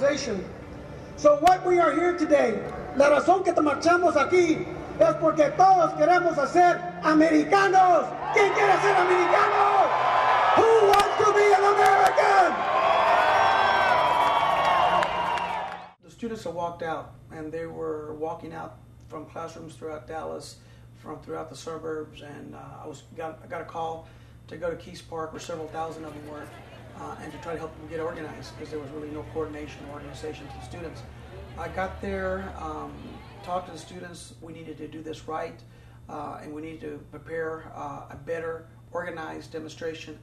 organization. So what we are here today, la razón que marchamos aquí es porque todos queremos ser americanos. ¿Quién quiere ser americano? Who wants to be an American? The students have walked out, and they were walking out from classrooms throughout Dallas, from throughout the suburbs, and I got a call to go to Keys Park, where several thousand of them were, and to try to help them get organized, because there was really no coordination or organization to the students. I got there, talked to the students. We needed to do this right, and we needed to prepare a better organized demonstration.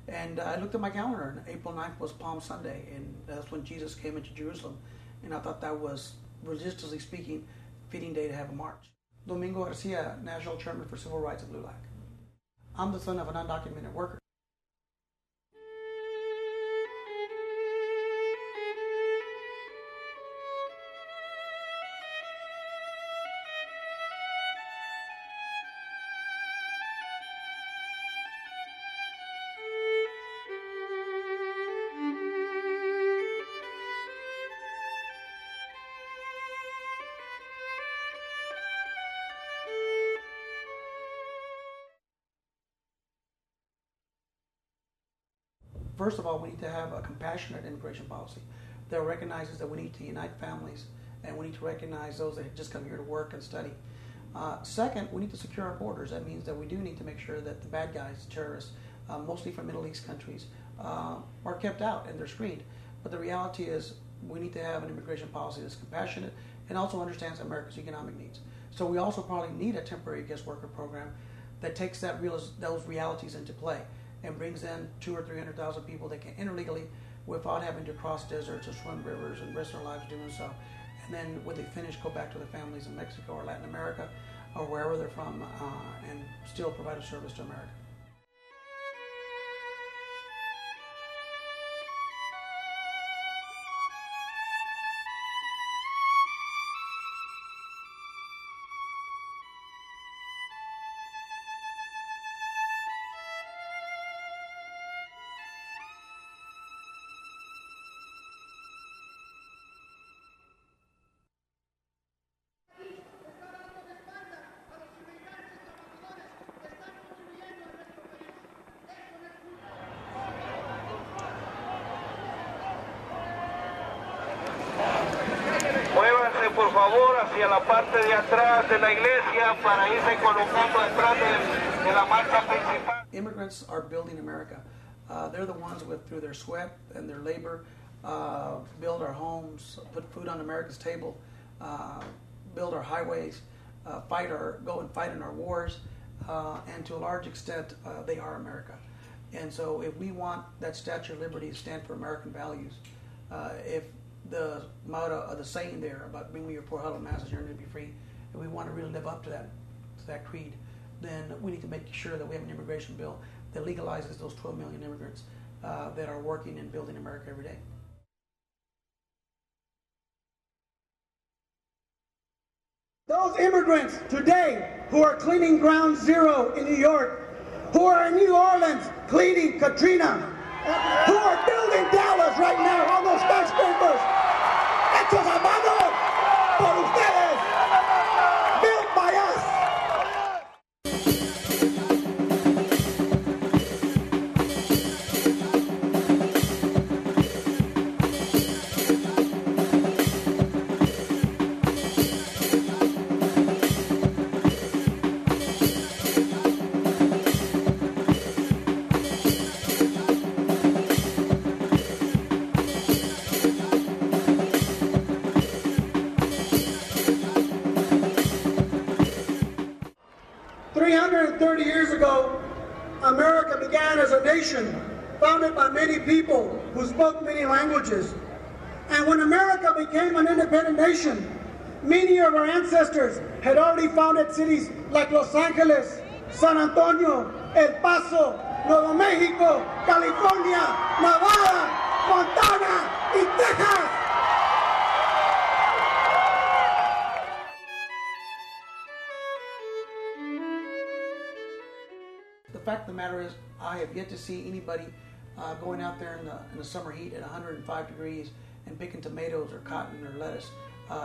And I looked at my calendar, and April 9th was Palm Sunday, and that's when Jesus came into Jerusalem. And I thought that was, religiously speaking, a fitting day to have a march. Domingo Garcia, National Chairman for Civil Rights of Blue Lag. I'm the son of an undocumented worker. First of all, we need to have a compassionate immigration policy that recognizes that we need to unite families, and we need to recognize those that just come here to work and study. Second, we need to secure our borders. That means that we do need to make sure that the bad guys, terrorists, mostly from Middle East countries, are kept out and they're screened. But the reality is we need to have an immigration policy that's compassionate and also understands America's economic needs. So we also probably need a temporary guest worker program that takes those realities into play and brings in 200,000 or 300,000 people that can enter legally without having to cross deserts or swim rivers and risk their lives doing so. And then when they finish, go back to their families in Mexico or Latin America or wherever they're from and still provide a service to America. Por favor, hacia la parte de atrás de la iglesia para irse colocando detrás de la marcha principal. Immigrants are building America. They're the ones through their sweat and their labor, build our homes, put food on America's table, build our highways, go and fight in our wars, and to a large extent, they are America. And so if we want that Statue of Liberty to stand for American values, if the motto, the saying there about bring me your poor huddled masses, you're going to be free, and we want to really live up to that creed, then we need to make sure that we have an immigration bill that legalizes those 12 million immigrants that are working and building America every day. Those immigrants today who are cleaning Ground Zero in New York, who are in New Orleans cleaning Katrina, who are building Dallas right now on those skyscrapers, hechos a mano por ustedes, built by us. Years ago, America began as a nation founded by many people who spoke many languages. And when America became an independent nation, many of our ancestors had already founded cities like Los Angeles, San Antonio, El Paso, Nuevo Mexico, California, Nevada, Montana, y Texas. The fact of the matter is, I have yet to see anybody going out there in the summer heat at 105 degrees and picking tomatoes or cotton or lettuce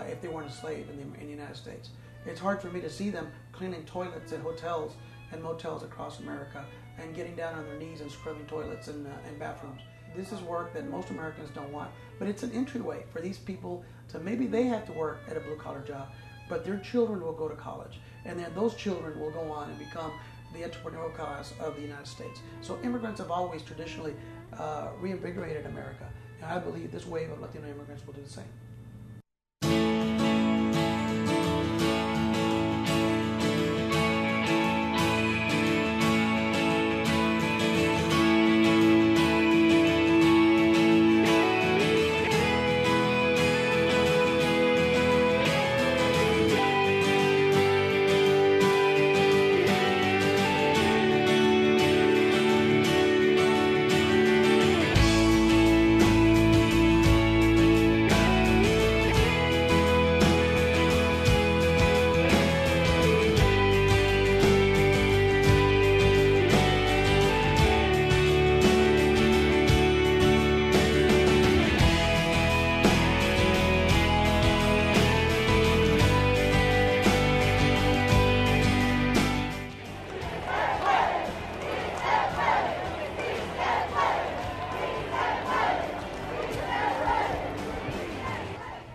if they weren't a slave in the United States. It's hard for me to see them cleaning toilets at hotels and motels across America and getting down on their knees and scrubbing toilets and bathrooms. This is work that most Americans don't want, but it's an entryway for these people to maybe they have to work at a blue-collar job, but their children will go to college, and then those children will go on and become the entrepreneurial class of the United States. So immigrants have always traditionally reinvigorated America, and I believe this wave of Latino immigrants will do the same.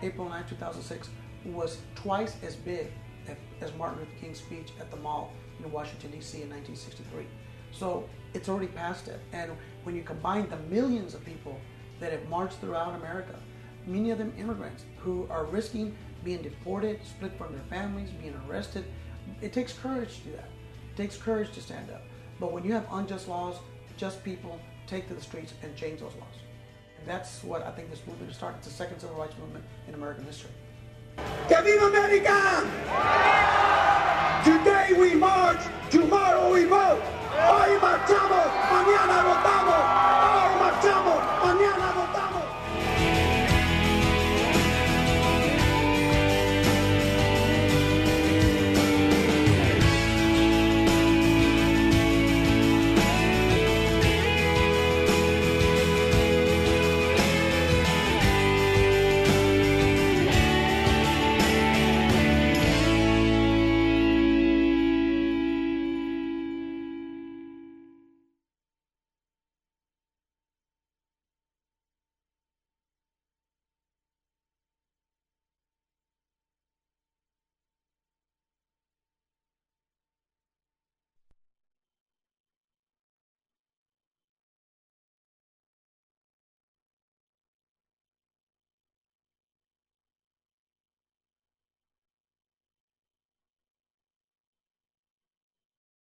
April 9, 2006 was twice as big as Martin Luther King's speech at the mall in Washington, D.C. in 1963. So it's already past it. And when you combine the millions of people that have marched throughout America, many of them immigrants who are risking being deported, split from their families, being arrested, it takes courage to do that. It takes courage to stand up. But when you have unjust laws, just people take to the streets and change those laws. And that's what I think this movement is starting. It's the second civil rights movement in American history. ¡Que viva América! Today we march, tomorrow we vote. Hoy marchamos, mañana votamos.